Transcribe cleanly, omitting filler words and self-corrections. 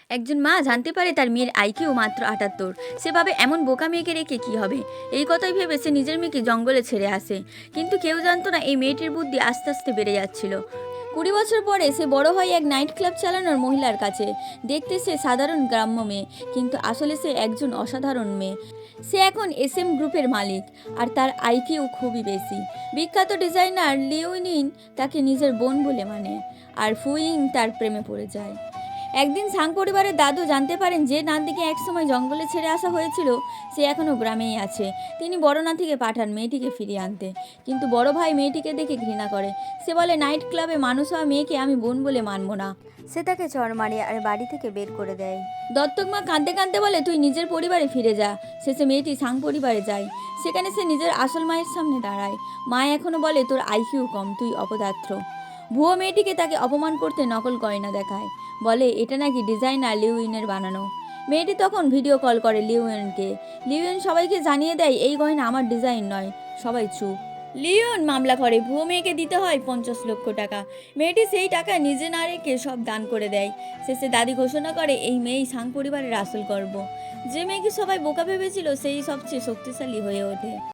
একজন মা জানতে পারে তার মেয়ের আইকিউ মাত্র ৭৮। সে ভাবে এমন বোকা মেয়েকে রেখে কি হবে। এই কথাই ভেবে সে নিজের মেয়েকে জঙ্গলে ছেড়ে আসে। কিন্তু কেউ জানতো না এই মেয়েটির বুদ্ধি আস্তে আস্তে বেড়ে যাচ্ছিল। ২০ বছর পরে সে বড় হয় এক নাইট ক্লাব চালানোর মহিলার কাছে। দেখতে সে সাধারণ গ্রাম্য মেয়ে, কিন্তু আসলে সে একজন অসাধারণ মেয়ে। সে এখন SM গ্রুপের মালিক, আর তার আইকিউ খুবই বেশি। বিখ্যাত ডিজাইনার লিওনিন তাকে নিজের বোন বলে মানে, আর ফুইং তার প্রেমে পড়ে যায়। একদিন সাং পরিবারের দাদু জানতে পারেন যে নাতিকে একসময় জঙ্গলে ছেড়ে আসা হয়েছিল সে এখনও গ্রামেই আছে। তিনি বড় নাতিকে পাঠান মেয়েটিকে ফিরিয়ে আনতে, কিন্তু বড় ভাই মেয়েটিকে দেখে ঘৃণা করে। সে বলে, নাইট ক্লাবে মানুষ হওয়া মেয়েকে আমি বোন বলে মানব না। সে তাকে চড় মারে আর বাড়ি থেকে বের করে দেয়। দত্তক মা কাঁদতে কাঁদতে বলে, তুই নিজের পরিবারে ফিরে যা। শেষে মেয়েটি সাং পরিবারে যায়। সেখানে সে নিজের আসল মায়ের সামনে দাঁড়ায়। মা এখনও বলে, তোর আইকিউ কম, তুই অপদার্থ। ভুয়ো মেয়েটিকে তাকে অপমান করতে নকল গয়না দেখায়, বলে এটা নাকি ডিজাইনার লিউইনের বানানো। মেয়েটি তখন ভিডিও কল করে লিউইনকে। লিউইন সবাইকে জানিয়ে দেয় এই গয়না আমার ডিজাইন নয়। সবাই চুপ। লিওন মামলা করে, ভুয়ো মেয়েকে দিতে হয় 50 লক্ষ টাকা। মেয়েটি সেই টাকা নিজে না রেখে সব দান করে দেয়। শেষে দাদি ঘোষণা করে এই মেয়েই সাং পরিবারের আসল গর্ব। যে মেয়েকে সবাই বোকা ভেবেছিল সেই সবচেয়ে শক্তিশালী হয়ে ওঠে।